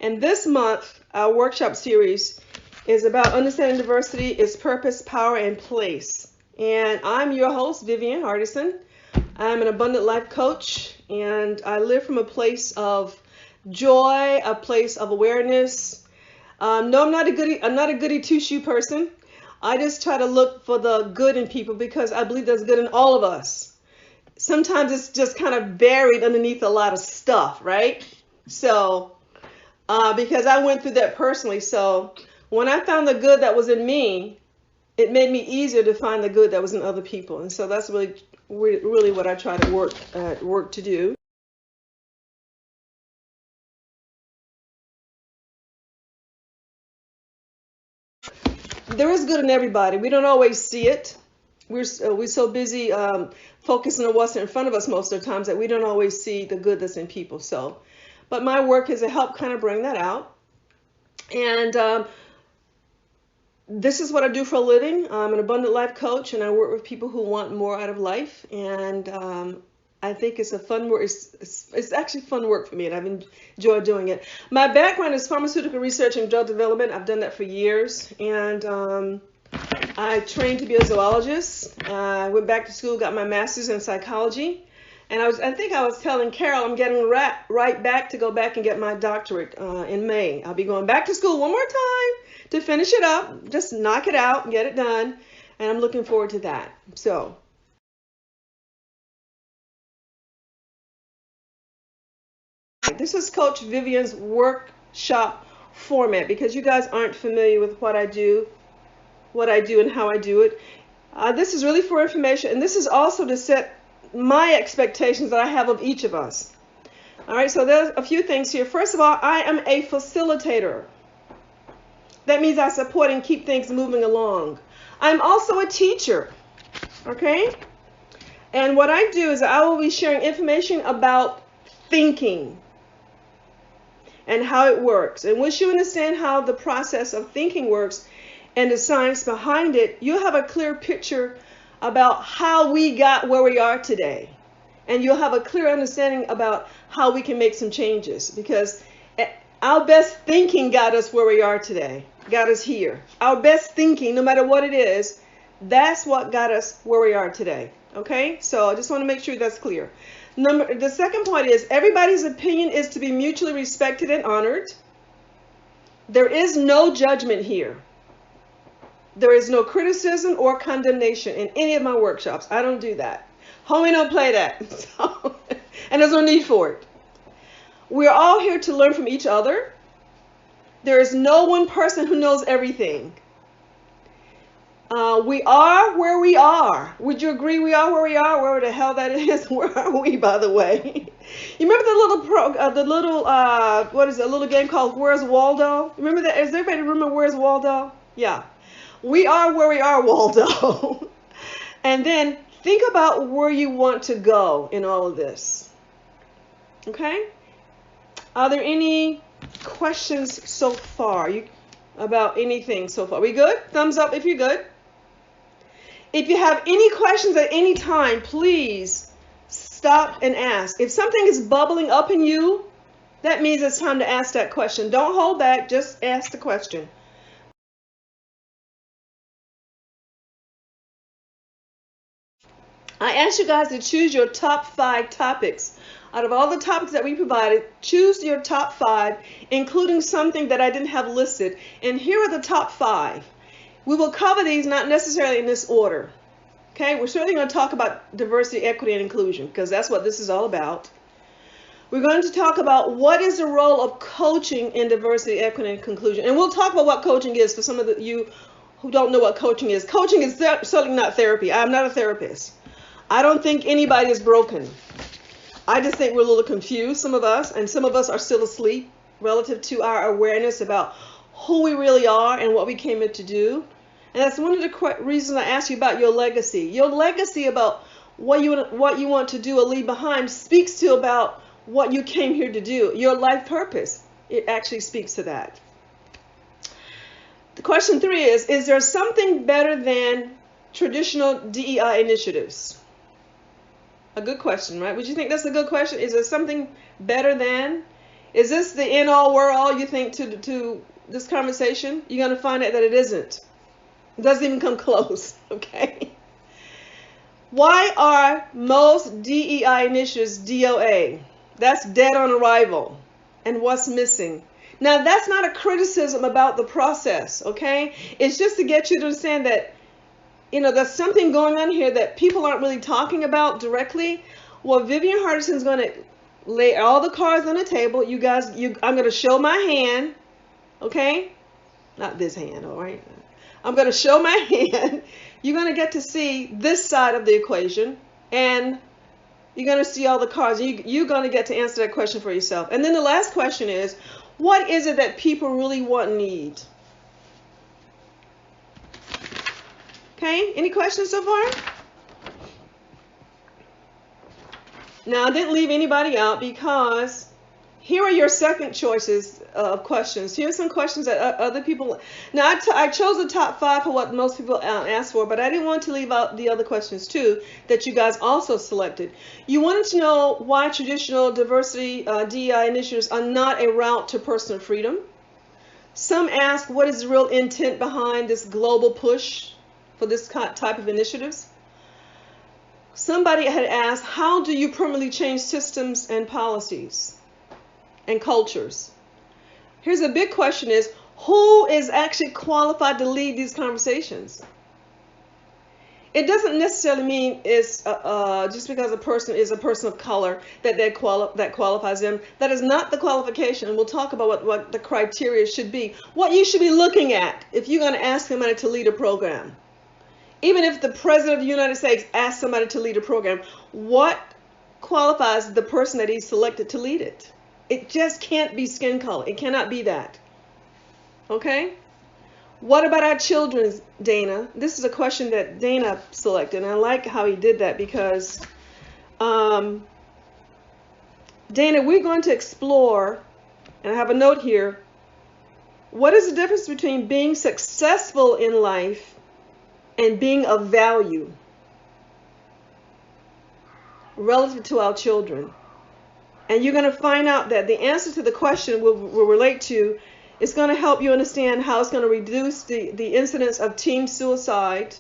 And this month, our workshop series is about understanding diversity, its purpose, power, and place. And I'm your host, Vivian Hardison. I'm an abundant life coach, and I live from a place of joy, a place of awareness. No, I'm not a goody two-shoe person. I just try to look for the good in people because I believe there's good in all of us. Sometimes it's just kind of buried underneath a lot of stuff, right? So, because I went through that personally. So when I found the good that was in me, it made me easier to find the good that was in other people. And so that's really what I try to work to do. There is good in everybody. We don't always see it. We're so busy focusing on what's in front of us most of the times that we don't always see the good that's in people. So, but my work is to help kind of bring that out. And this is what I do for a living. I'm an abundant life coach, and I work with people who want more out of life. And I think it's a fun work. It's actually fun work for me, and I've enjoyed doing it. My background is pharmaceutical research and drug development. I've done that for years, and I trained to be a zoologist. I went back to school, got my master's in psychology, and I think I was telling Carol I'm getting right back to go back and get my doctorate in May. I'll be going back to school one more time to finish it up, just knock it out and get it done, and I'm looking forward to that. So. This is Coach Vivian's workshop format because you guys aren't familiar with what I do and how I do it. This is really for information, and this is also to set my expectations that I have of each of us. All right, so there's a few things here. First of all, I am a facilitator. That means I support and keep things moving along. I'm also a teacher, okay? And what I do is I will be sharing information about thinking and how it works. And once you understand how the process of thinking works and the science behind it, you'll have a clear picture about how we got where we are today. And you'll have a clear understanding about how we can make some changes, because our best thinking got us where we are today, got us here. Our best thinking, no matter what it is, that's what got us where we are today. Okay? So I just want to make sure that's clear. The second point is everybody's opinion is to be mutually respected and honored. There is no judgment here. There is no criticism or condemnation in any of my workshops. I don't do that. Homie don't play that. And there's no need for it. We're all here to learn from each other. There is no one person who knows everything. We are where we are. Would you agree we are where we are? Where the hell that is? Where are we, by the way? You remember the little game called Where's Waldo? Remember that? Does everybody remember Where's Waldo? Yeah. We are where we are, Waldo. And then think about where you want to go in all of this. Okay? Are there any questions so far about anything so far? We good? Thumbs up if you're good. If you have any questions at any time, please stop and ask. If something is bubbling up in you, that means it's time to ask that question. Don't hold back, just ask the question. I asked you guys to choose your top 5 topics. Out of all the topics that we provided, choose your top 5, including something that I didn't have listed. And here are the top 5. We will cover these not necessarily in this order. Okay, we're certainly going to talk about diversity, equity, and inclusion because that's what this is all about. We're going to talk about what is the role of coaching in diversity, equity, and inclusion. And we'll talk about what coaching is for some of you who don't know what coaching is. Coaching is certainly not therapy. I'm not a therapist. I don't think anybody is broken. I just think we're a little confused, some of us, and some of us are still asleep relative to our awareness about who we really are and what we came in to do. And that's one of the reasons I asked you about your legacy. Your legacy about what you want to do or leave behind speaks to about what you came here to do. Your life purpose, it actually speaks to that. The question 3 is there something better than traditional DEI initiatives? A good question, right? Would you think that's a good question? Is there something better than? Is this the end all, we're all, you think, to this conversation? You're going to find out that it isn't. It doesn't even come close, okay? Why are most DEI initiatives DOA? That's dead on arrival. And what's missing? Now, that's not a criticism about the process, okay? It's just to get you to understand that, there's something going on here that people aren't really talking about directly. Well, Vivian Hardison's going to lay all the cards on the table. You guys, I'm going to show my hand, okay? Not this hand, all right? I'm going to show my hand. You're going to get to see this side of the equation, and you're going to see all the cards. You're going to get to answer that question for yourself. And then the last question is, what is it that people really want and need? Okay, any questions so far? Now, I didn't leave anybody out because here are your second choices of questions. Here's some questions that other people... Now, I chose the top 5 for what most people asked for, but I didn't want to leave out the other questions, too, that you guys also selected. You wanted to know why traditional diversity DEI initiatives are not a route to personal freedom. Some ask, what is the real intent behind this global push for this type of initiatives? Somebody had asked, how do you permanently change systems and policies and cultures? Here's a big question is, who is actually qualified to lead these conversations? It doesn't necessarily mean it's just because a person is a person of color that qualifies them. That is not the qualification, and we'll talk about what the criteria should be. What you should be looking at if you're going to ask somebody to lead a program. Even if the President of the United States asks somebody to lead a program, what qualifies the person that he's selected to lead it? It just can't be skin color. It cannot be that. Okay? What about our children, Dana? This is a question that Dana selected, and I like how he did that because, Dana, we're going to explore, and I have a note here, what is the difference between being successful in life and being of value relative to our children? And you're going to find out that the answer to the question will relate to, it's going to help you understand how it's going to reduce the incidence of teen suicide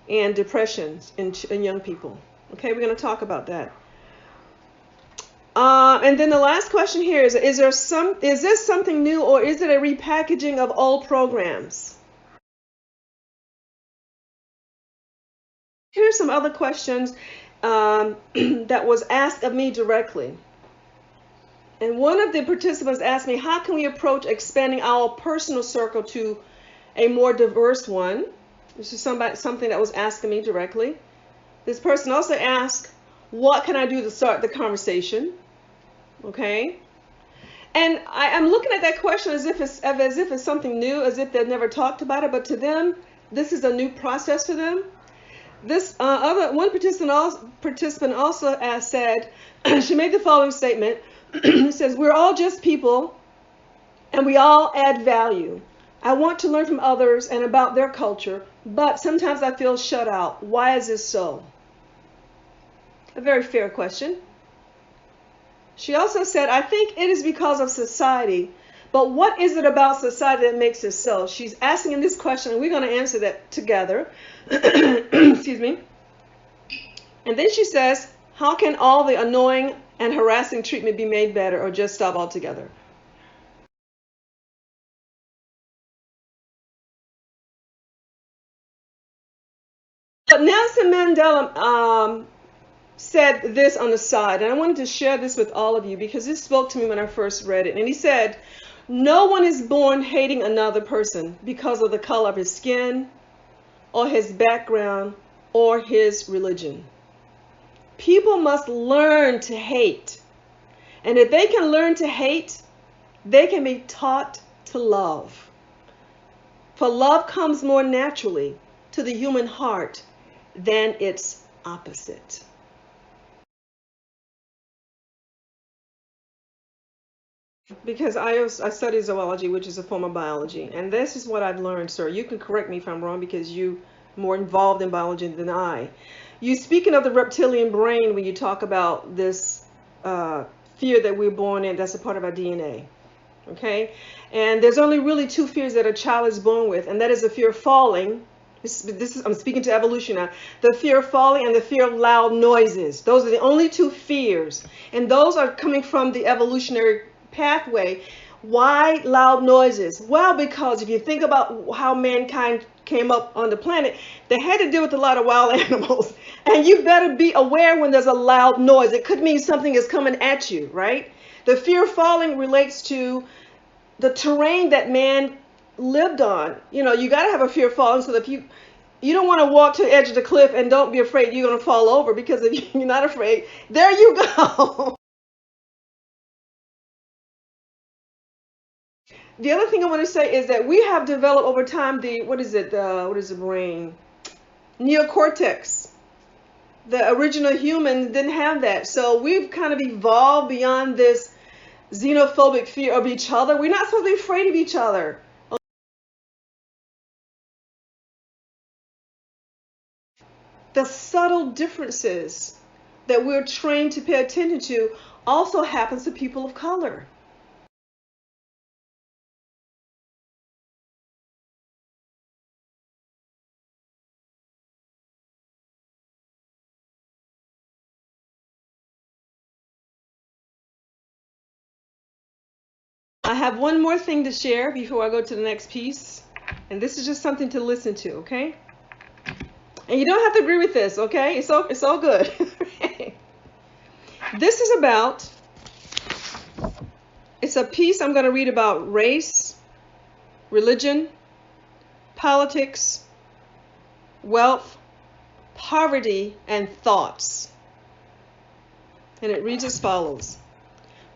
and depression in young people. Okay, we're going to talk about that. And then the last question here is this something new, or is it a repackaging of old programs? Here's some other questions that was asked of me directly. And one of the participants asked me, how can we approach expanding our personal circle to a more diverse one? This is something that was asked of me directly. This person also asked, what can I do to start the conversation? Okay. And I'm looking at that question as if it's something new, as if they've never talked about it, but to them, this is a new process for them. This one participant also said, she made the following statement. It says, we're all just people and we all add value. I want to learn from others and about their culture, but sometimes I feel shut out. Why is this so? A very fair question. She also said, I think it is because of society, but what is it about society that makes it so? She's asking this question, and we're going to answer that together. Excuse me. And then she says, how can all the annoying and harassing treatment be made better or just stop altogether? But Nelson Mandela said this on the side, and I wanted to share this with all of you because this spoke to me when I first read it. And he said, no one is born hating another person because of the color of his skin or his background or his religion. People must learn to hate. And if they can learn to hate, they can be taught to love. For love comes more naturally to the human heart than its opposite. Because I study zoology, which is a form of biology, and this is what I've learned, sir. You can correct me if I'm wrong because you're more involved in biology than I. You speaking of the reptilian brain when you talk about this fear that we're born in. That's a part of our DNA. Okay? And there's only really two fears that a child is born with, and that is the fear of falling. I'm speaking to evolution now. The fear of falling and the fear of loud noises. Those are the only two fears. And those are coming from the evolutionary pathway. Why loud noises? Well, because if you think about how mankind came up on the planet, they had to deal with a lot of wild animals. And you better be aware when there's a loud noise. It could mean something is coming at you, right? The fear of falling relates to the terrain that man lived on. You got to have a fear of falling so that you don't want to walk to the edge of the cliff and don't be afraid you're going to fall over, because if you're not afraid, there you go. The other thing I want to say is that we have developed over time what is the brain? Neocortex. The original human didn't have that. So we've kind of evolved beyond this xenophobic fear of each other. We're not supposed to be afraid of each other. The subtle differences that we're trained to pay attention to also happens to people of color. I have one more thing to share before I go to the next piece. And this is just something to listen to, okay? And you don't have to agree with this, okay? It's all good. This is it's a piece I'm going to read about race, religion, politics, wealth, poverty, and thoughts. And it reads as follows.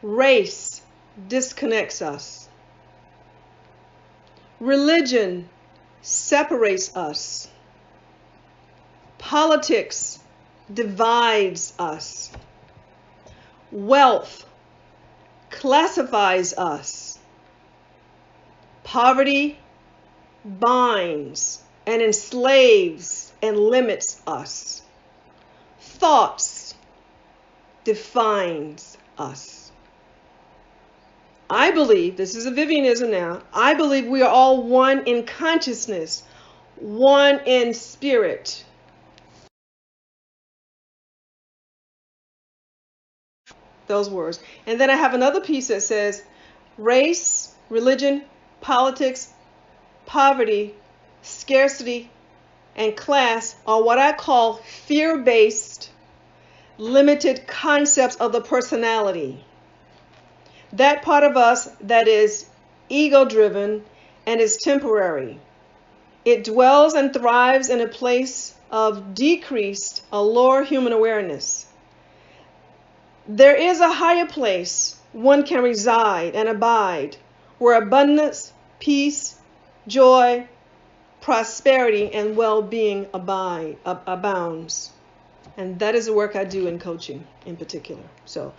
Race disconnects us. Religion separates us. Politics divides us. Wealth classifies us. Poverty binds and enslaves and limits us. Thoughts defines us. I believe, this is a Vivianism now, I believe we are all one in consciousness, one in spirit. Those words. And then I have another piece that says race, religion, politics, poverty, scarcity, and class are what I call fear-based, limited concepts of the personality. That part of us that is ego-driven and is temporary. It dwells and thrives in a place of decreased or lower human awareness. There is a higher place one can reside and abide, where abundance, peace, joy, prosperity, and well-being abounds. And that is the work I do in coaching in particular. So